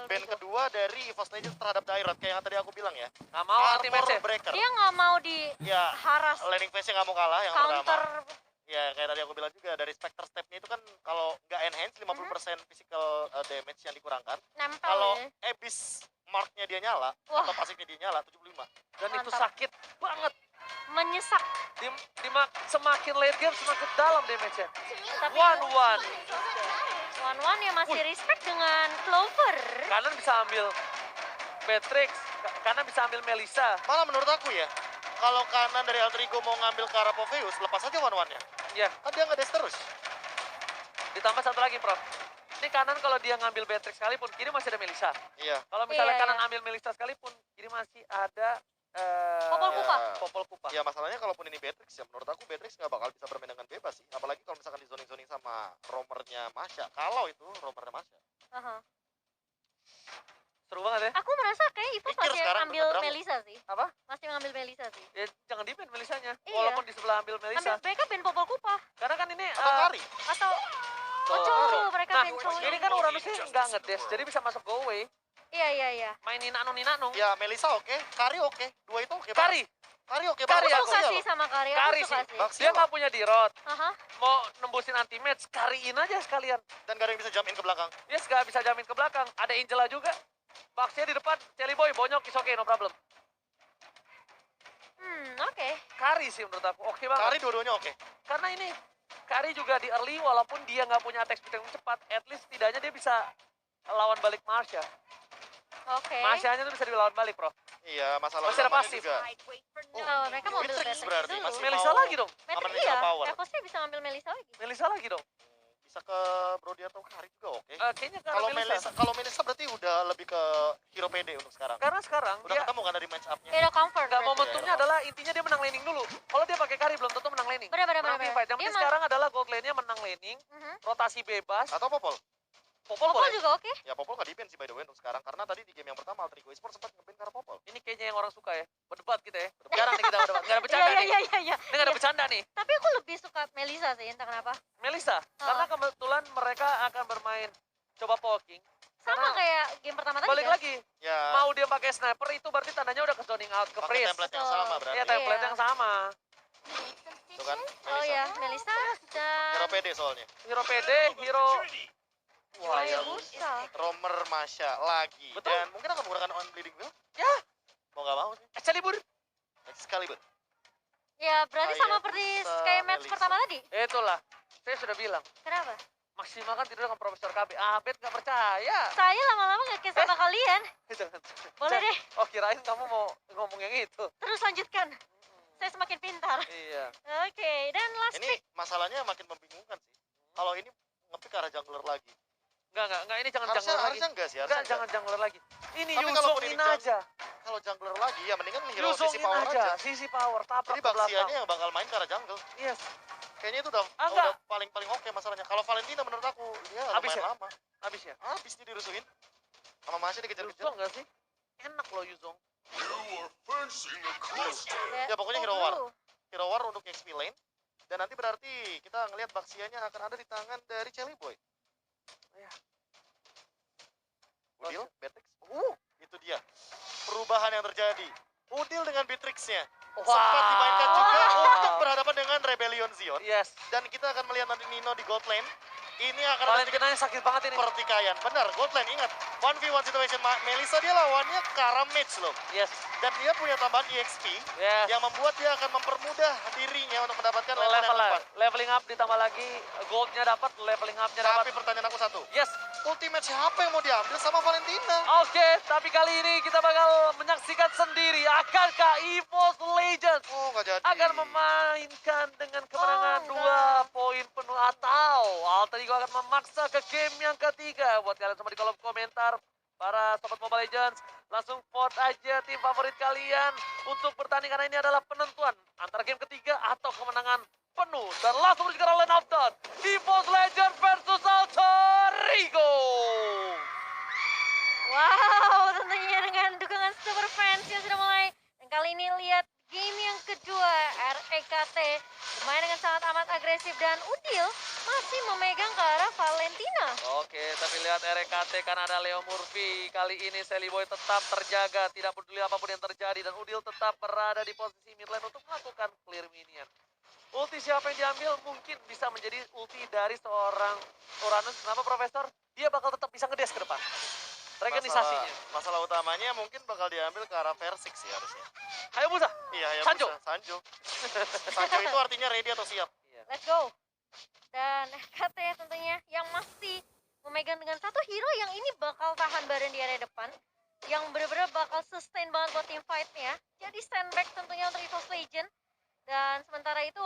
ban kedua dari EVOS Legends terhadap Dairat kayak yang tadi aku bilang ya. Nggak mau anti match ya? Breaker. Dia nggak mau di Ya, haras landing phase-nya nggak mau kalah yang counter. pertama. Ya, kayak tadi aku bilang juga dari Spectre step-nya itu kan kalau nggak enhance 50% physical damage yang dikurangkan. Nempel Kalau ya. Abyss mark-nya dia nyala, Wah. atau pasifnya dia nyala 75. Dan itu Mantap. sakit banget. Menyesak. Semakin late game semakin dalam damage-nya. Tapi 1-1. One yang masih respect dengan Clover. Kanan bisa ambil Beatrix, kanan bisa ambil Melissa. Malah menurut aku ya, kalau kanan dari Altrigo mau ngambil ke arah Poveus, lepas aja one-one-nya. Ya, Kan dia nggak dash terus. ditambah satu lagi, Prof. Ini kanan kalau dia ngambil Beatrix sekalipun, kiri masih ada Melissa. Iya. Kalau misalnya Iya, kanan iya. ambil Melissa sekalipun, kiri masih ada Popol Ya, Kupa. Popol Kupa. Ya masalahnya kalaupun ini Beatrix ya, menurut aku Beatrix nggak bakal bisa bermain dengan bebas sih. Apalagi kalau misalkan di zoning-zoning sama roamernya Masha. Kalau itu roamernya Masha. Aha. Seru banget ya. Aku merasa kayak Ivo Mikir masih sekarang ambil beneran. Melissa sih. Apa? Masih ngambil Melissa sih. Ya jangan di-ban Melissanya. Iya. Walaupun di sebelah ambil Melissa. Ambil mereka ban Popol Kupa. Karena kan ini Atau Kari. Atau Tuh. Ocho, mereka Nah, ban Chou. ini kan Uranusnya nggak ngedes, jadi bisa masuk go away. Iya. Main ninanung. Ya Melissa oke, Kari oke. Dua itu oke. Kari, Kari oke Kari banget. Aku suka sih sama Kari. Kari Aku suka sih. sih. Baks. dia nggak punya dirot. Aha. Mau nembusin anti match, kariin aja sekalian. Dan gak ada yang bisa jump in ke belakang. Dia nggak bisa jamin ke belakang. Ada Angela juga. Baksnya di depan, Jelly Boy, bonyok, is okay, no problem. Oke. Kari sih menurut aku, oke banget. Kari dua-duanya oke. Karena ini, Kari juga di early, walaupun dia nggak punya attack speed yang cepat, at least setidaknya dia bisa lawan balik Marsha. Oke. Marshanya tuh bisa dilawan balik, bro. Iya, masalah Masih ada utamanya pasif. juga. Oh, mereka mau ambil Beatrix Beatrix berarti dulu. masih Melissa mau- lagi dong. Beatrix aman iya. dengan power. Evosnya bisa ngambil Melissa lagi. Melissa lagi dong. Bisa ke Brody atau Kari juga oke. Kayaknya karena Kalau Melissa berarti udah lebih ke hero PD untuk sekarang. Karena sekarang Udah dia ketemu kan dari match up-nya. Hero comfort. nggak berarti. momentumnya adalah intinya dia menang laning dulu. Kalau dia pakai Kari belum tentu menang laning. Benar. Menang team fight. Yang Dia penting sekarang adalah gold lane-nya menang laning, Mhm. rotasi bebas. Atau Popol. Popol Popol boleh. juga oke. Ya Popol nggak di-ban sih by the way untuk sekarang. Karena tadi di game yang pertama Altrigo Esports sempat nge-ban karena Popol. Ini kayaknya yang orang suka ya. Berdebat kita ya. Jarang nih kita berdebat. Nggak ada bercanda nih. Iya. Ini nggak ada bercanda nih. Tapi aku lebih suka Melissa sih, entah kenapa. Melissa, karena kebetulan mereka akan bermain coba poking. Sama Karena kayak game pertama tadi balik kan? lagi, Ya. mau dia pakai sniper itu berarti tandanya udah ke zoning out, ke Pakai freeze. template yang Betul. sama berarti. Iya, template Iya. yang sama. Itu kan Oh Melissa. ya, Melissa dan Hero PD soalnya. Hero PD, hero... Wah, ya. Hayabusa. Romer Masha lagi. Betul. Dan mungkin akan menggunakan on bleeding wheel. Ya, Mau nggak mau sih. Excalibur. Excalibur. Ya, berarti sama Hayabusa, persis kayak match Melissa. pertama tadi. Itulah, saya sudah bilang. Kenapa? Maksimalkan tidur dengan Profesor KB. Abed nggak percaya. Saya lama-lama nge-kiss sama kalian. Jangan. Boleh deh, Oh, kirain kamu mau ngomong yang itu. terus lanjutkan. Saya semakin pintar. Iya. Oke, dan last Ini pick. masalahnya makin membingungkan sih. Kalau ini ngepick ke arah jungler lagi. Enggak, ini jangan Harusnya jungler lagi. harusnya enggak sih, Enggak, harusnya jangan enggak. jungler lagi. Ini Tapi kalaupun Yuzongin ini jung- aja. Kalau jungler lagi ya mendingan hero sisi Yuzongin power aja. aja. Sisi power, tabrak Jadi ke belakang. Baxianya yang bakal main ke arah jungle. Yes. Kayaknya itu udah Enggak. paling oke masalahnya. Kalau Valentina menurut aku dia Habis lumayan ya? lama. Habis ya? Habis dia dirusuhin. Sama Masih dikejar-kejar. Yuzong nggak sih? Enak loh Yuzong. Ya pokoknya hero Oh, war. Hero war untuk XP lane. Dan nanti berarti kita ngelihat Baxianya akan ada di tangan dari Chelly Boy. Ya. Udil, Beatrix. Itu dia. Perubahan yang terjadi. Udil dengan Beatrix-nya. Sempat dimainkan juga untuk berhadapan dengan Rebellion Zion. Yes. Dan kita akan melihat nanti Nino di gold lane. Ini akan ada sedikit Valentina yang sakit banget ini. pertikaian. Benar, gold lane ingat. 1v1 situation. Melissa dia lawannya Kara Mage loh. Yes. Dan dia punya tambahan EXP Yes. yang membuat dia akan mempermudah dirinya untuk mendapatkan level yang Level tepat. leveling up ditambah lagi goldnya dapat, leveling upnya dapat. Tapi pertanyaan aku satu. Yes. Ultimate siapa yang mau diambil sama Valentina? Oke, tapi kali ini kita bakal menyaksikan sendiri. Akankah EVOS Legends Oh, nggak jadi. akan memainkan dengan kemenangan Oh, 2 poin penuh atau Alter Ego akan memaksa ke game yang ketiga? Buat kalian semua di kolom komentar, para sobat Mobile Legends, langsung vote aja tim favorit kalian untuk bertanding karena ini adalah penentuan antara game ketiga atau kemenangan penuh. Dan langsung menuju ke line of down, EVOS Legends versus Alter Ego. Wow, tentunya dengan dukungan super fans yang sudah mulai. Dan kali ini lihat game yang kedua, REKT bermain dengan sangat amat agresif dan Udil masih memegang ke arah Valentina. Oke, tapi lihat RKT kan ada Leo Murphy. Kali ini Sally Boy tetap terjaga, tidak peduli apapun yang terjadi. Dan Udil tetap berada di posisi mid lane untuk melakukan clear minion. Ulti siapa yang diambil mungkin bisa menjadi ulti dari seorang Uranus. Kenapa Profesor? Dia bakal tetap bisa ngedes ke depan. Regenisasinya. Masalah utamanya mungkin bakal diambil ke arah Versik sih harusnya. Hayabusa. Iya, ya Sanjo. Sanjo. Sanjo itu artinya ready atau siap. Iya. Let's go. Dan KT tentunya yang masih memegang dengan satu hero yang ini bakal tahan bareng di area depan. Yang benar-benar bakal sustain banget buat team fight-nya. Jadi sandback tentunya untuk EVOS Legend. Dan sementara itu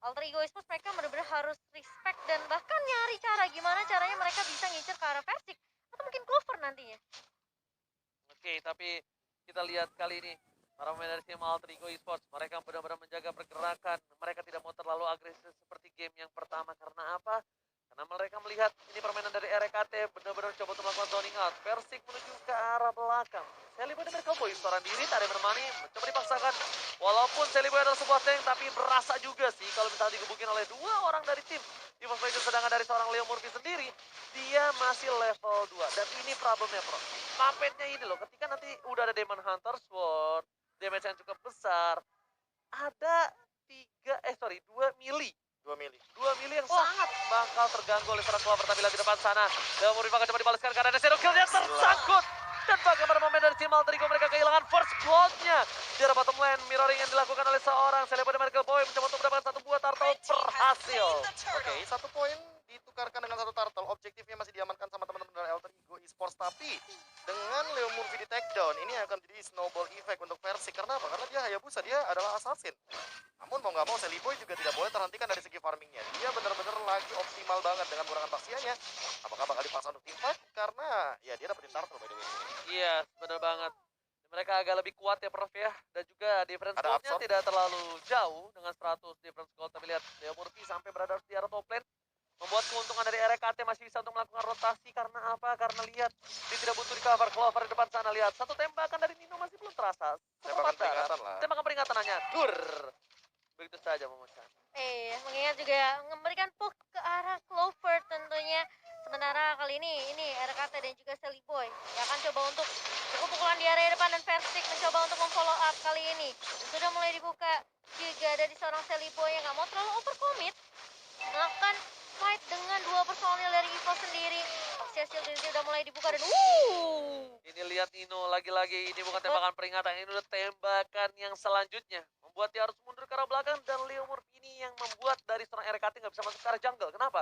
Alter Ego Esports mereka benar-benar harus respect dan bahkan nyari cara gimana caranya mereka bisa ngincer ke arah Versik. Atau mungkin Clover nantinya. Oke, tapi kita lihat kali ini para pemain dari tim Alter Ego Esports, mereka benar-benar menjaga pergerakan. Mereka tidak mau terlalu agresif seperti game yang pertama. Karena apa? Karena mereka melihat ini permainan dari RKT benar-benar coba untuk melakukan zoning out. Versik menuju ke arah belakang. Sally Boy dan Merkel Boy seorang diri, tak ada yang menemani, mencoba dipaksakan. Walaupun Sally Boy adalah sebuah tank, tapi berasa juga sih kalau misalnya digebukin oleh dua orang dari tim EVOS Legends, sedangkan dari seorang Leo Murphy sendiri, dia masih level 2. Dan ini problemnya, Bro. Puppetnya ini loh, ketika nanti udah ada Demon Hunter Sword, damage yang cukup besar, ada 2 mili. 2 mili. 2 mili yang sangat bakal terganggu oleh seorang Clover. Tapi lihat di depan sana, Leo Murphy bakal coba dibalaskan karena ada shadow kill yang tersangkut. Dan bagaimana pemain dari tim Alter Ego, mereka kehilangan first blood-nya. Di arah bottom lane, mirroring yang dilakukan oleh seorang Sally Boy dan Merkel Boy mencoba untuk mendapatkan satu buah turtle berhasil. Oke, 1 poin ditukarkan dengan 1 turtle. Objektifnya masih diamankan sama teman-teman dari Alter Ego Esports. Tapi dengan Leo Murphy di takedown, ini akan jadi snowball effect untuk Versik. Karena apa? Karena dia Hayabusa, dia adalah assassin. Namun mau nggak mau Sally Boy juga tidak boleh terhentikan dari segi farmingnya. Dia benar-benar lagi optimal banget dengan menggunakan baksianya. Apakah bakal dipaksa untuk team fight? Karena ya dia dapetin turtle by the way. Iya, benar banget. Mereka agak lebih kuat ya Prof ya. Dan juga difference Ada gold-nya absorb. tidak terlalu jauh dengan 100 difference gold. Tapi lihat Leo Murphy sampai berada di arah top lane. Membuat keuntungan dari RKT masih bisa untuk melakukan rotasi. Karena apa? Karena lihat dia tidak butuh di cover. Clover di depan sana, lihat. Satu tembakan dari Nino masih belum terasa. Tembakan peringatan lah. Tembakan peringatan hanya. Dur. Begitu saja memecah. Mengingat juga memberikan poke ke arah Clover tentunya. Sementara kali ini RKT dan juga Sally Boy yang akan coba untuk pukul-pukulan di area depan dan Versik mencoba untuk memfollow up kali ini. Sudah mulai dibuka juga dari seorang Sally Boy yang nggak mau terlalu overcommit. Melakukan fight dengan 2 personil dari EVOS sendiri. Aksi sudah mulai dibuka dan Ini lihat Nino lagi-lagi, ini bukan tembakan peringatan, ini udah tembakan yang selanjutnya. Membuat dia harus mundur ke arah belakang dan Leo Murphy ini yang membuat dari seorang RKT nggak bisa masuk ke arah jungle. Kenapa?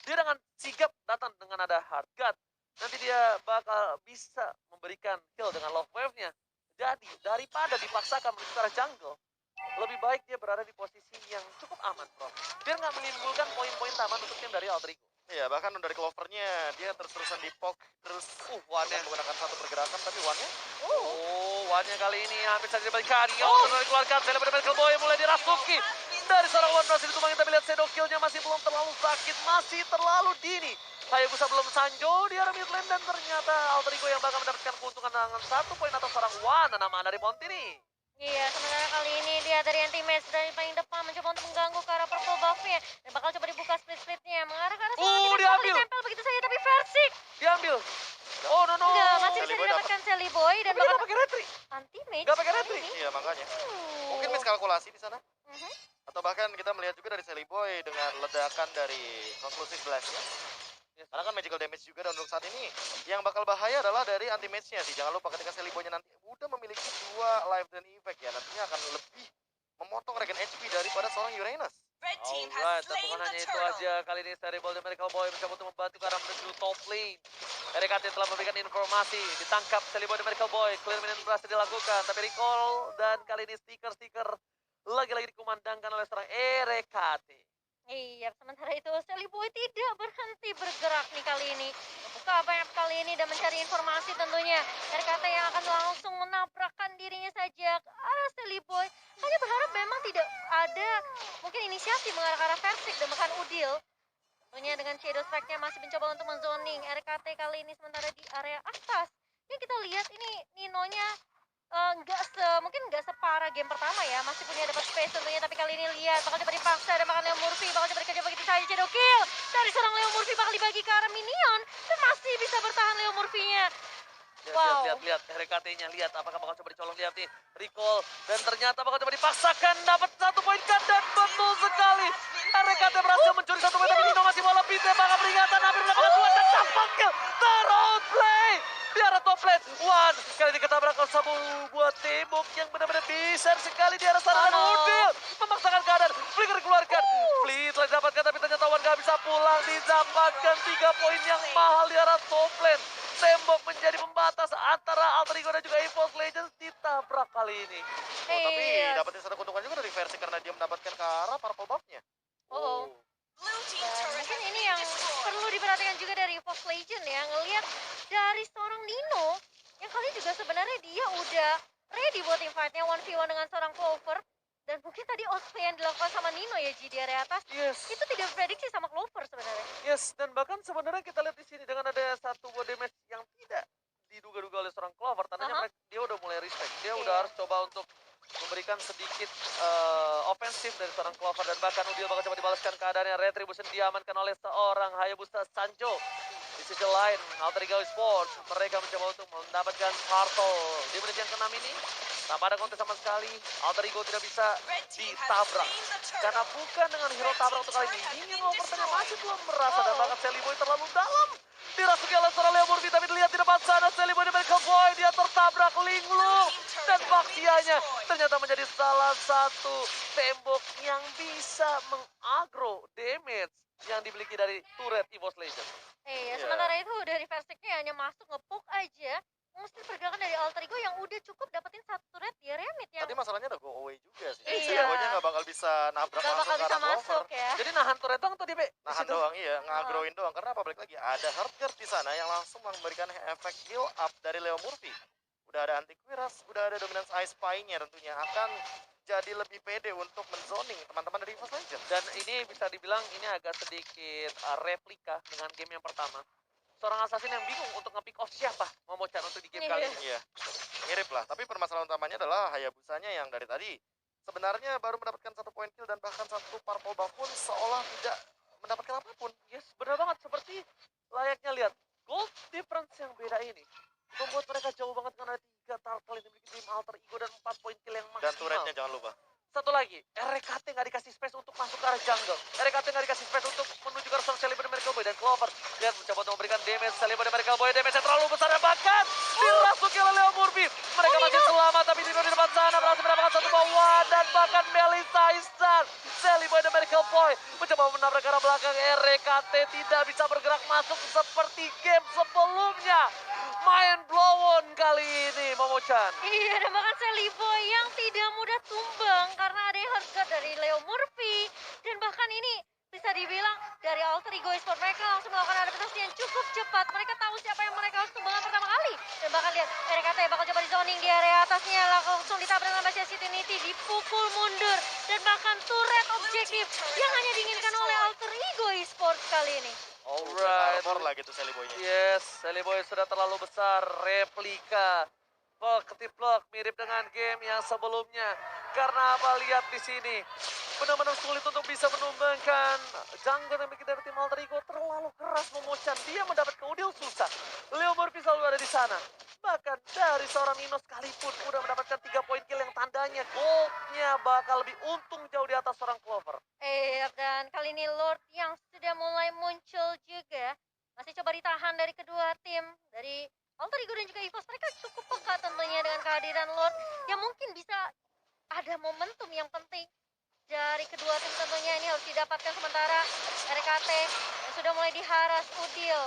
Dia dengan sigap datang dengan ada hard guard. Nanti dia bakal bisa memberikan kill dengan love wave-nya. Jadi daripada dipaksakan menuju ke arah jungle, lebih baik dia berada di posisi yang cukup aman, Bro. Biar nggak menimbulkan poin-poin taman untuk tim dari Alter Ego. Iya, bahkan dari Clovernya dia terus-terusan di poke terus one-nya menggunakan 1 pergerakan, tapi one-nya one-nya kali ini hampir saja dibalikan. Sudah dikeluarkan, Sally Boy dan Merkel Boy mulai dirasuki. Dari seorang one berhasil ditumbangin, tapi lihat shadow kill-nya masih belum terlalu sakit, masih terlalu dini. Hayabusa belum Sanjo di arah mid lane dan ternyata Alter Ego yang bakal mendapatkan keuntungan dengan 1 poin atas seorang one nama dari Montini. iya, sementara kali ini dia dari anti-match dari paling depan mencoba untuk mengganggu ke arah purple buff-nya dan bakal coba dibuka split-splitnya mengarah ke arah seorang diambil. ditempel begitu saja tapi Versik Diambil. Oh no. enggak, masih Sally bisa Boy didapatkan Sally Boy dan Tapi dia bakal nggak pakai retri. anti-match Nggak pakai kali retri. ini. iya makanya. Mungkin miskalkulasi di sana. Mhm. Atau bahkan kita melihat juga dari Sally Boy dengan ledakan dari conclusive blast-nya. Karena kan magical damage juga dan untuk saat ini yang bakal bahaya adalah dari anti match-nya sih. Jangan lupa ketika Sally Boy-nya nanti udah memiliki 2 life drain effect ya, nantinya akan lebih memotong regen HP daripada seorang Uranus. Alright, dan bukan hanya itu aja. Kali ini Sally Boy dan Merkel Boy mencoba untuk membantu ke arah menuju top lane. RKT telah memberikan informasi, ditangkap Sally Boy dan Merkel Boy. Clear minion berhasil dilakukan, tapi recall dan kali ini stiker-stiker lagi-lagi dikumandangkan oleh seorang RKT. Iya, sementara itu Sally Boy tidak berhenti bergerak nih kali ini. Membuka banyak kali ini dan mencari informasi tentunya. RKT yang akan langsung menabrakkan dirinya saja ke arah Sally Boy. Hanya berharap memang tidak ada mungkin inisiasi mengarah ke arah Versik dan bahkan Udil. Tentunya dengan Shadow Strike-nya masih mencoba untuk menzoning RKT kali ini sementara di area atas. Yang kita lihat ini Ninonya mungkin nggak separah game pertama ya, masih punya dapat space tentunya, tapi kali ini lihat bakal coba dipaksa dan bakal Leo Murphy bakal coba dikejar begitu saja, shadow kill dari seorang Leo Murphy bakal dibagi ke arah minion dan masih bisa bertahan Leo Murphy-nya. Wow. Lihat RKT-nya, lihat apakah bakal coba dicolong, lihat nih recall dan ternyata bakal coba dipaksakan dapat 1 poin kan, dan betul sekali RKT berhasil mencuri 1 poin, tapi Nino masih bola pite bakal peringatan hampir mendapatkan 2 dan tampang kill teroutplay di arah top lane. One kali ini ketabrak sebuah tembok yang benar-benar besar sekali di arah sana, dan Udil memaksakan keadaan. Flicker dikeluarkan, Fleet telah didapatkan tapi ternyata Wan gak bisa pulang, didapatkan 3 poin yang mahal di arah top lane. Tembok menjadi pembatas antara Alter Ego dan juga EVOS Legends ditabrak kali ini. Oh, tapi Iya. dapetin satu keuntungan juga dari versi karena dia mendapatkan ke arah purple buff-nya. Oh. Dan mungkin ini yang perlu diperhatikan juga dari EVOS Legend ya, ngelihat dari seorang Nino yang kali juga sebenarnya dia udah ready buat team fight-nya 1v1 dengan seorang Clover. Dan mungkin tadi outplay yang dilakukan sama Nino ya di area atas Yes, itu tidak prediksi sama Clover sebenarnya. yes, dan bahkan sebenarnya kita lihat di sini dengan ada satu buah damage yang tidak diduga-duga oleh seorang Clover, tandanya Aha. dia udah mulai respect, dia udah Iya. harus coba untuk memberikan sedikit ofensif dari seorang Clover, dan bahkan Udil bakal coba dibalaskan keadaannya. Retribution diamankan oleh seorang Hayabusa Sanjo. Di sisi lain, Alter Ego Esports mereka mencoba untuk mendapatkan turtle di menit yang ke-6 ini. Tanpa ada kontes sama sekali, Alter Ego tidak bisa ditabrak. Karena bukan dengan hero tabrak untuk kali ini, Minion Overtime masih belum merasa, dan bahkan Sally Boy terlalu dalam. Dirasuki oleh seorang Leo Murphy, tapi dilihat di depan sana Sally Boy dan Michael Boy, dia tertabrak linglung. Dan baktianya ternyata menjadi salah satu tembok yang bisa mengagro damage yang dimiliki dari turret EVOS Legends. Iya, Iya. sementara itu dari Versiknya hanya masuk ngepoke aja. Mesti pergerakan dari Alter Ego yang udah cukup dapetin satu turret di area mid yang Tadi masalahnya udah go away juga sih. Iya. Seliboynya nggak bakal bisa nabrak gak bakal langsung ke bisa arah masuk Clover. ya. Jadi nahan turret doang tuh dia, Be? Nahan Di situ. doang, iya, ngagroin doang. Karena apa, balik lagi, ada Hardguard di sana yang langsung memberikan efek heal up dari Leo Murphy. Udah ada anti-Quiras, udah ada dominance Ice Spy-nya, tentunya akan jadi lebih pede untuk menzoning teman-teman dari EVOS Legends. Dan ini bisa dibilang ini agak sedikit replika dengan game yang pertama. Seorang assassin yang bingung untuk nge-pick off siapa Momochan untuk di game Iya. kali ini. Iya, mirip lah. Tapi permasalahan utamanya adalah Hayabusanya yang dari tadi sebenarnya baru mendapatkan 1 poin kill dan bahkan 1 purple buff pun seolah tidak mendapatkan apapun. Yes, benar banget. Seperti layaknya lihat gold difference yang beda ini membuat mereka jauh banget dengan ada 3 turtle yang dimiliki tim Alter Ego dan 4 poin kill yang Dan maksimal. turretnya jangan lupa. Satu lagi, RKT nggak dikasih space untuk masuk ke arah jungle. RKT nggak dikasih space untuk menuju ke arah seorang Celebi dan Miracle Boy. Dan Clover lihat mencoba untuk memberikan damage. Celebi dan Miracle Boy damage-nya terlalu besar dan bahkan dirasuki oleh Leo Murphy. Mereka masih selamat, tapi Nino di depan sana berhasil mendapatkan 1 bawah. Dan bahkan Melissa Istar, Celebi dan Miracle Boy mencoba menabrak ke arah belakang. RKT tidak bisa bergerak masuk seperti game sebelumnya. Main blow on kali ini, Momochan. Iya, dan bahkan Sally Boy yang tidak mudah tumbang karena ada yang Hardguard dari Leo Murphy. Dan bahkan ini bisa dibilang dari Alter Ego Esports mereka langsung melakukan adaptasi yang cukup cepat. Mereka tahu siapa yang mereka harus tumbangkan pertama kali. Dan bahkan lihat RKT bakal coba di zoning di area atasnya, langsung ditabrak dengan Basia City Niti, dipukul mundur. Dan bahkan turret objektif yang hanya diinginkan oleh Alter Ego Esports kali ini. Alright. Armor lah gitu Sally Boy-nya. Yes, Sally Boy sudah terlalu besar, replika. Ketiplok mirip dengan game yang sebelumnya. Karena apa, lihat di sini. Benar-benar sulit untuk bisa menumbangkan jungle yang bikin dari tim Alter Ego. Terlalu keras Momochan, dia mendapat keudil susah. Leo Murphy selalu ada di sana. Bahkan dari seorang Nino sekalipun udah mendapatkan 3 poin kill yang tandanya goldnya bakal lebih untung jauh di atas seorang Clover. Dan kali ini Lord yang sudah mulai muncul juga masih coba ditahan dari kedua tim dari Alter Ego dan juga EVOS. Mereka cukup peka tentunya dengan kehadiran Lord yang mungkin bisa ada momentum yang penting dari kedua tim. Tentunya ini harus didapatkan, sementara RKT yang sudah mulai diharas Udil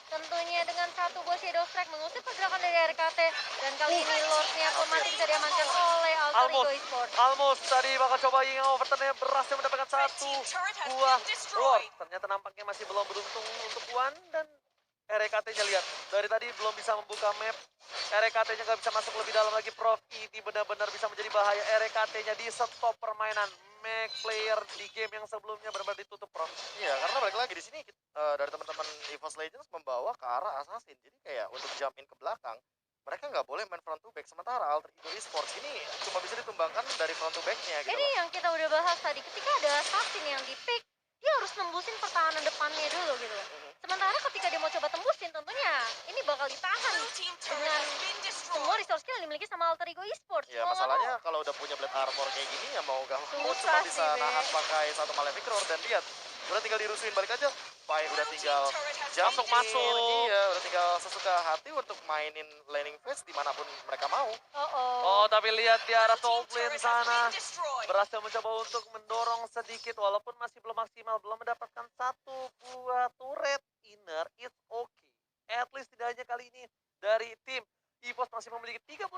tentunya dengan 1 buah Shadow Strike mengusir pergerakan dari RKT. Dan kali ini Lordnya pun masih bisa diamankan oleh Alter Ego Esports. Almost tadi bakal coba yang overturn-nya berhasil mendapatkan 1 buah Lord. Ternyata nampaknya masih belum beruntung untuk Wan, dan RKT-nya lihat dari tadi belum bisa membuka map. RKT-nya nggak bisa masuk lebih dalam lagi. Prof ini benar-benar bisa menjadi bahaya. RKT-nya di stop permainan. Mac player di game yang sebelumnya benar-benar ditutup, Prof. Iya, karena balik lagi di sini dari teman-teman EVOS Legends membawa ke arah assassin. Jadi kayak untuk jump in ke belakang mereka nggak boleh main front to back. Sementara Alter Ego Esports ini cuma bisa ditumbangkan dari front to backnya gitu Ini loh. yang kita udah bahas tadi, ketika ada assassin yang di pick, dia harus nembusin pertahanan depannya dulu gitu loh. Sementara ketika dia mau coba tembusin, tentunya ini bakal ditahan dengan semua resource skill yang dimiliki sama Alter Ego Esports. Ya Mau nggak masalahnya kalau udah punya blade armor kayak gini ya mau gak mau Susah cuma sih, bisa Be. nahan pakai satu Malefic Roar. Dan lihat udah tinggal dirusuin balik aja. Baik udah tinggal jump Masuk. in. Iya udah tinggal sesuka hati untuk mainin laning phase dimanapun mereka mau. Oh, tapi lihat di arah top lane sana. Berhasil mencoba untuk mendorong sedikit walaupun masih belum maksimal, belum mendapatkan satu buah turret inner. It's okay. At least tidak hanya kali ini dari tim EVOS masih memiliki 36%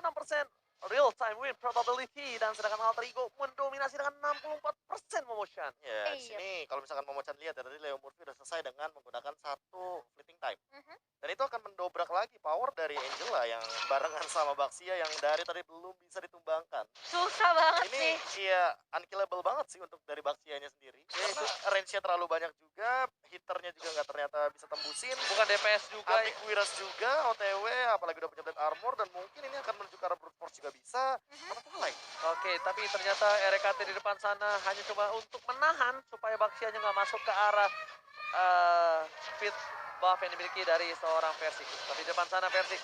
real time win probability dan sedangkan Alter Ego mendominasi dengan 64% motion. Ya di Iya. sini kalau misalkan Momo-chan lihat ya tadi Leo Murphy udah selesai dengan menggunakan satu fleeting time. Mhm. Dan itu akan mendobrak lagi power dari Angela yang barengan sama Baxia yang dari tadi belum bisa ditumbangkan. Susah banget Ini sih. iya unkillable banget sih untuk dari Baxianya sendiri. Karena range-nya terlalu banyak juga, hitternya juga nggak ternyata bisa tembusin. Bukan DPS juga. Anti Quiras juga, OTW, apalagi udah punya blade armor dan mungkin ini akan menuju ke arah brute force juga bisa. Karena mulai. Oke, tapi ternyata RKT di depan sana hanya coba untuk menahan supaya Baxianya nggak masuk ke arah speed buff yang dimiliki dari seorang Persik. Tapi di depan sana Persik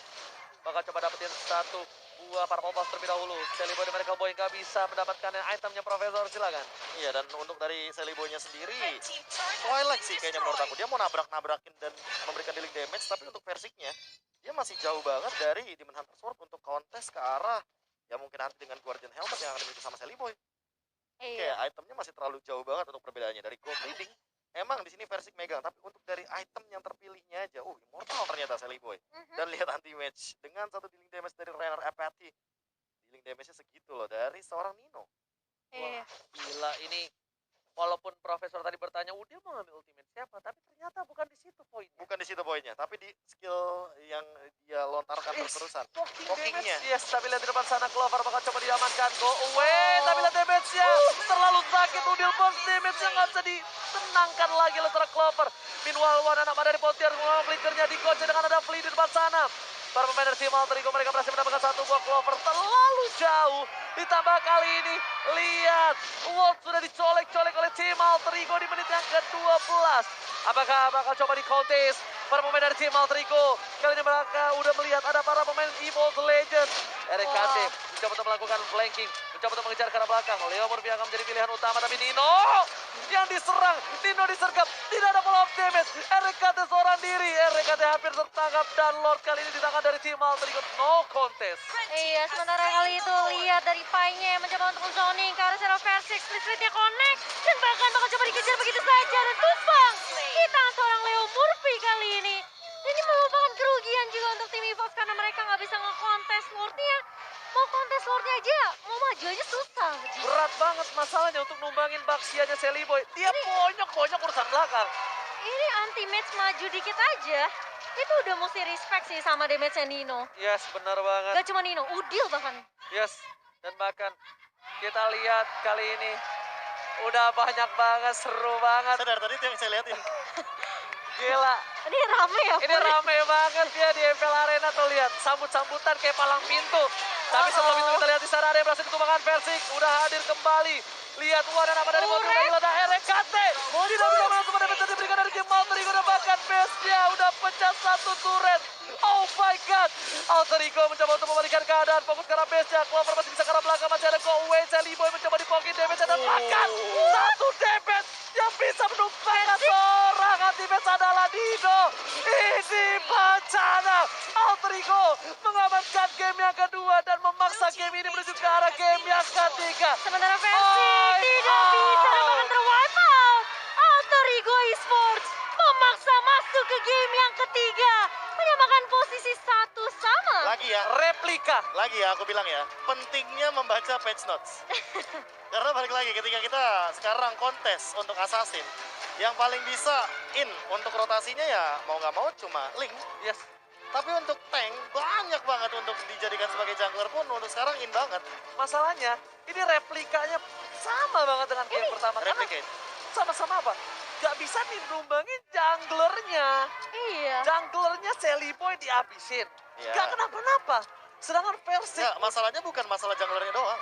bakal coba dapetin satu buah Purple Buff terlebih dahulu. Sally Boy dan Medical Boy nggak bisa mendapatkan itemnya Profesor, silakan. Iya dan untuk dari Sally Boy-nya sendiri, Twilight sih kayaknya menurut aku. Dia mau nabrak-nabrakin dan memberikan dealing damage, tapi untuk Persiknya, dia masih jauh banget dari Demon Hunter Sword untuk kontes ke arah ya mungkin nanti dengan Guardian Helmet yang akan dimiliki sama Sally Boy. Iya. Kayak itemnya masih terlalu jauh banget untuk perbedaannya dari Gold Bleeding. Emang di sini Persik megang, tapi untuk dari item yang terpilihnya aja, immortal ternyata Sally Boy. Mhm. Dan lihat anti match dengan satu dealing damage dari Rainer Apathy. Dealing damage-nya segitu loh dari seorang Nino. Iya. Gila ini. Walaupun Profesor tadi bertanya, Udil mau ngambil ultimate siapa? Tapi ternyata bukan di situ poinnya. Bukan di situ poinnya, tapi di skill yang dia lontarkan terus-terusan. Poking-nya. Yes, tapi lihat di depan sana Clover bakal coba diamankan. Go away, tapi lihat damage-nya. Terlalu sakit Udil box damage-nya nggak bisa ditenangkan lagi oleh seorang Clover. Meanwhile, Wan anak dari Pontier mengeluarkan flickernya digoceh dengan ada Flea di depan sana. Para pemain dari tim Alter Ego mereka berhasil mendapatkan satu buah Clover terlalu jauh. Ditambah kali ini, lihat, Walt sudah dicolek-colek oleh tim Alter Ego di menit yang ke-12. Apakah bakal coba di contest para pemain dari tim Alter Ego? Kali ini mereka udah melihat ada para pemain Evolve Legends. RKT mencoba untuk melakukan flanking, mencoba untuk mengejar ke arah belakang. Leo Murphy akan menjadi pilihan utama, tapi Nino yang diserang, Nino disergap, tidak ada follow up damage. RKT seorang diri, RKT hampir tertangkap dan Lord kali ini ditangan dari tim Alter Ego. No contest. Iya, sementara kali itu lihat dari Pai-nya yang mencoba untuk zoning ke arah Zero Versix, split-splitnya connect dan bahkan bakal coba dikejar begitu saja dan tumbang di tangan seorang Leo Murphy kali ini. Ini merupakan kerugian juga untuk tim EVOS karena mereka nggak bisa nge-kontes Lordnya. Mau kontes Lordnya aja, mau maju aja susah. Berat banget masalahnya untuk numbangin Baxianya Sally Boy. Dia bonyok-bonyok urusan belakang. Ini anti-match maju dikit aja, itu udah mesti respect sih sama damage-nya Nino. Yes, benar banget. Gak cuma Nino, Udil bahkan. Yes, dan bahkan kita lihat kali ini udah banyak banget, seru banget. Sadar tadi itu yang saya lihatin. Gila, Ini rame ya, ini Pur? rame banget ya di MPL Arena tuh lihat. Sambut-sambutan kayak palang pintu. Tapi sebelum itu kita lihat di sana ada yang berhasil ditumbangkan Persik. Udah hadir kembali. Lihat Wan dan apa dari Mobil lagi ada RKT. Tidak bisa menutup damage yang diberikan dari tim Alter Ego dan bahkan base-nya udah pecah satu turret. Oh my god. Alter Ego mencoba untuk membalikan keadaan. Fokus ke arah base-nya. Clover masih bisa ke arah belakang. Masih ada Go Away. Sally Boy mencoba dipokin damage dan bahkan satu damage yang bisa menumpahkan seorang anti-match adalah Dino. Ini bencana. Alter Ego mengamankan game yang kedua dan memaksa game ini menuju ke arah game yang ketiga. Sementara Versix tidak bisa dan bahkan ter-wipe out. Alter Ego Esports memaksa masuk ke game yang ketiga. Menyamakan posisi satu sama. Lagi ya, Replika. lagi ya aku bilang ya, pentingnya membaca patch notes. Karena balik lagi ketika kita sekarang kontes untuk assassin, yang paling bisa in untuk rotasinya ya mau nggak mau cuma Link. Yes. Tapi untuk tank banyak banget untuk dijadikan sebagai jungler pun untuk sekarang in banget. Masalahnya ini replikanya sama banget dengan game pertama. Karena Replicate. sama-sama apa? Gak bisa nih numbangin junglernya. Iya. Junglernya Sally Boy dihabisin. Ya. Gak kenapa-napa. Sedangkan Persik, Ya, masalahnya bukan masalah junglernya doang.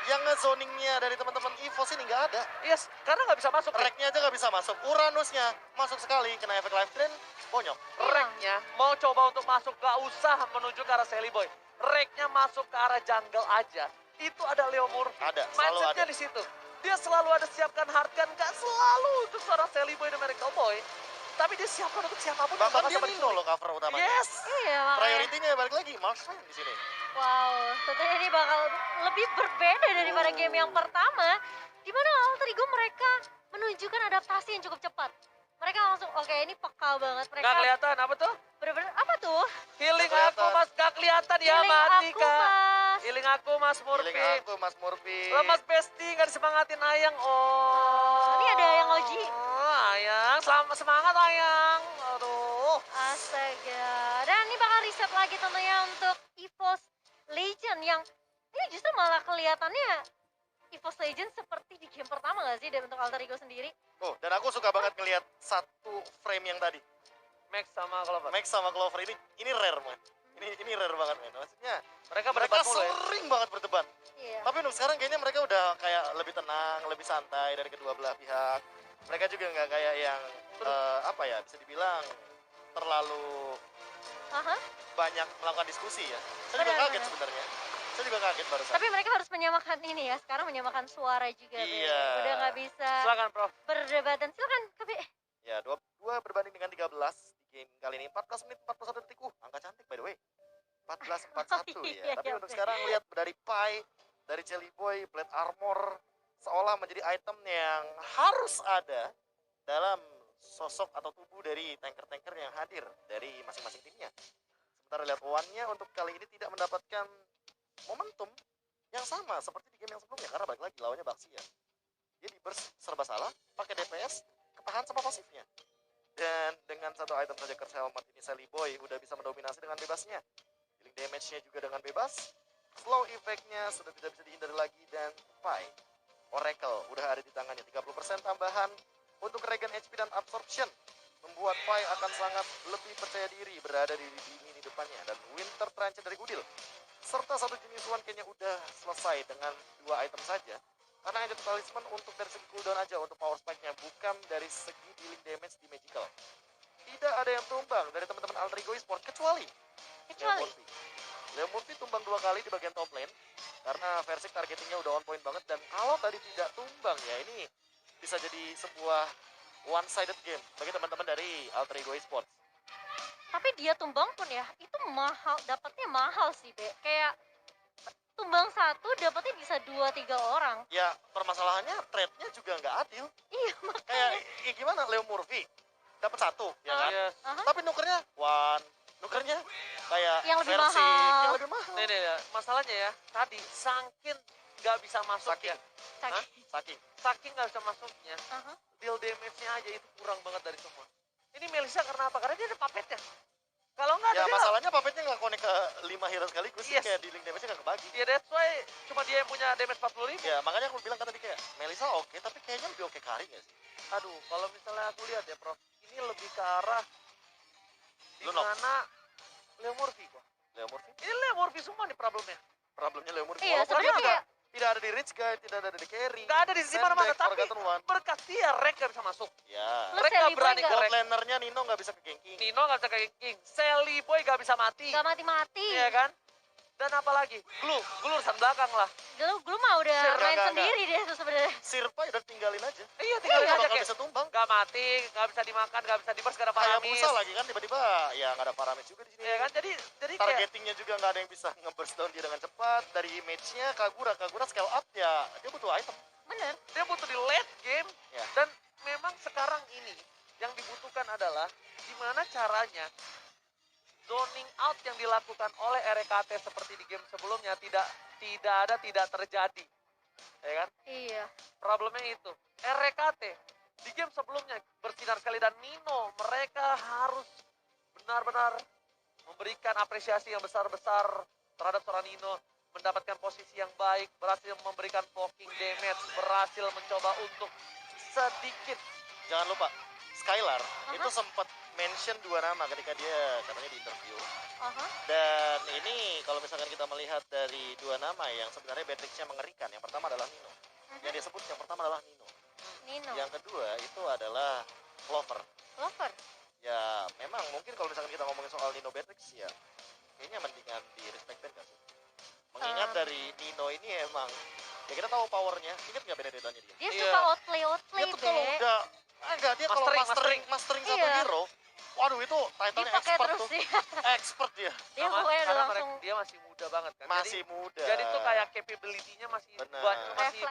Yang ngezoningnya dari teman-teman EVOS ini nggak ada. yes, karena nggak bisa masuk. Reknya aja nggak bisa masuk. Uranusnya masuk sekali, kena efek live drain, bonyok. Reknya mau coba untuk masuk, gak usah menuju ke arah Sally Boy. Reknya masuk ke arah jungle aja. Itu ada Leo Murphy. Ada, selalu Mindsetnya ada. di situ. Dia selalu ada siapkan hard gun, gak selalu untuk seorang Sally Boy dan Miracle Boy. Tapi dia siapkan untuk siapapun yang Bahkan bakal dia sama Nino diculik. loh cover utamanya. Yes. Iya makanya. Priority-nya balik lagi marksman di sini. Wow, tentunya ini bakal lebih berbeda daripada game yang pertama. Di mana Alter Ego mereka menunjukkan adaptasi yang cukup cepat. Mereka langsung, oke ini peka banget. Mereka Gak kelihatan apa tuh? bener-bener, apa tuh? Healing Nggak aku kelihatan. mas, gak kelihatan ya Healing mati aku, kak. Mas. Healing aku mas Murphy. Feeling aku Mas Murphy. Lemas Besti gak disemangatin Ayang. Oh. Ini ada yang Oji. Ayang, selamat semangat Ayang. Aduh. Astaga. Dan ini bakal riset lagi tentunya untuk EVOS Legend yang ini justru malah kelihatannya EVOS Legend seperti di game pertama gak sih dari untuk Alter Ego sendiri? Oh, dan aku suka banget ngelihat satu frame yang tadi. Max sama Clover. Max sama Clover ini rare, man. Ini rare banget, man. Maksudnya Mereka mereka berdebat mulu ya. sering banget berdebat. Iya. Tapi untuk sekarang kayaknya mereka udah kayak lebih tenang, lebih santai dari kedua belah pihak. Mereka juga nggak kayak yang apa ya, bisa dibilang terlalu Aha. banyak melakukan diskusi ya. Saya juga Benar, kaget benar. sebenarnya. Saya juga kaget barusan. Tapi mereka harus menyamakan ini ya, sekarang menyamakan suara juga. Be. Iya. Udah nggak bisa Silakan Prof. berdebatan. Silakan Kebe. Ya, 2 berbanding dengan 13 di game kali ini. 14 menit 41 detik. Angka cantik by the way. 14-41 Iya, ya. Tapi iya, untuk iya. sekarang lihat dari Pai, dari Jelly Boy, Plate Armor seolah menjadi item yang harus ada dalam sosok atau tubuh dari tanker-tanker yang hadir dari masing-masing timnya. Sementara lihat One-nya untuk kali ini tidak mendapatkan momentum yang sama seperti di game yang sebelumnya karena balik lagi lawannya Baxia. Dia di burst serba salah, pakai DPS, ketahan sama pasifnya. Dan dengan satu item saja Curse Helmet ini Sally Boy udah bisa mendominasi dengan bebasnya. Healing damage-nya juga dengan bebas. Slow effect-nya sudah tidak bisa dihindari lagi dan Pai. Oracle udah ada di tangannya 30% tambahan untuk regen HP dan absorption. Membuat Pai akan sangat lebih percaya diri berada di lini depannya. Dan Winter Trance dari Udil serta satu jenis one kayaknya udah selesai dengan 2 item saja. Karena hanya talisman untuk dari segi cooldown aja untuk power spike-nya, bukan dari segi dealing damage di magical. Tidak ada yang tumbang dari teman-teman Alter Ego Esports kecuali Kecuali Leo Murphy tumbang 2 kali di bagian top lane karena Versik targetingnya udah on point banget, dan kalau tadi tidak tumbang ya ini bisa jadi sebuah one sided game bagi teman-teman dari Alter Ego Esports. tapi dia tumbang pun ya itu mahal, dapatnya mahal sih Be. Kayak tumbang satu dapatnya bisa 2-3 orang. Ya permasalahannya trade-nya juga nggak adil. Iya Kayak makanya. ya gimana Leo Murphy dapat 1 ya kan? Yes. Aha. Tapi nukernya one, nukernya kayak Yang lebih Versik, mahal. yang lebih mahal. Nih, masalahnya ya, tadi Sangkin gak bisa masuk Saking. ya. Sakit. Saking. Saking gak bisa masuknya, Aha. deal damage-nya aja itu kurang banget dari semua. Ini Melissa karena apa? Karena dia ada puppetnya. Kalau nggak ada Ya dia, masalahnya puppetnya nggak connect ke 5 hero sekaligus, Yes. kayak dealing damage-nya nggak kebagi. ya that's why cuma dia yang punya damage 40.000. Ya makanya aku bilang kan tadi kayak Melissa oke, tapi kayaknya lebih oke Kari nggak sih? Aduh, kalau misalnya aku lihat ya Prof, ini lebih ke arah Lunok. dimana Leo Murphy kok. Leo Murphy? Ini Leo Murphy semua nih problemnya. Problemnya Leo Murphy. Iya, Walaupun dia sebenarnya tidak ada di Rich Guy, tidak ada di Carry. Gak ada di sisi mana-mana, Sandbag, tapi Forgotten One. berkat dia Rek gak bisa masuk. Ya. Plus Rek gak Sally Boy berani nggak- ke Bot Rek. lanernya Nino nggak bisa ke ganking. Nino gak bisa kayak King. Sally Boy gak bisa mati. Gak mati-mati. Iya kan? Dan apalagi? Glue urusan belakang lah. Dulu mah udah Enggak, main enggak, sendiri dia tuh sebenarnya. Sirpa udah tinggalin aja. Iya, tinggalin Nggak aja bakal kayak bisa tumbang. gak mati, gak bisa dimakan, gak bisa dibers, gak ada Kayak paramis. Musa lagi kan tiba-tiba ya nggak ada paramis juga di sini. Iya kan? Jadi kayak Targetingnya juga nggak ada yang bisa nge-burst down dia dengan cepat. Dari image-nya Kagura scale up ya dia butuh item. Bener. dia butuh di late game. Ya. Dan memang sekarang ini yang dibutuhkan adalah gimana caranya zoning out yang dilakukan oleh RKT seperti di game sebelumnya tidak terjadi. Ya kan? Iya. Problemnya itu. RKT di game sebelumnya bersinar sekali, dan Nino mereka harus benar-benar memberikan apresiasi yang besar-besar terhadap seorang Nino, mendapatkan posisi yang baik, berhasil memberikan poking damage, berhasil mencoba untuk sedikit. Jangan lupa Skylar Aha. itu sempat mention 2 nama ketika dia katanya di interview. Aha. Dan ini kalau misalkan kita melihat dari 2 nama yang sebenarnya bad tricks-nya mengerikan. Yang pertama adalah Nino. Yang dia sebut yang pertama adalah Nino. Nino. Yang kedua itu adalah Clover. Clover. Ya memang mungkin kalau misalkan kita ngomongin soal Nino bad tricks ya kayaknya mendingan di respect gak sih? Mengingat dari Nino ini emang ya kita tahu powernya. Ingat nggak Benedetta-nya dia? Dia Iya. suka outplay Dia tuh kalau Be. udah enggak dia kalau mastering satu Iya. hero, waduh itu title-nya Dipakai expert terus tuh. sih. Expert dia. Dia pokoknya udah karena langsung dia masih muda banget kan. Masih muda. Jadi tuh kayak capability-nya masih Benar. masih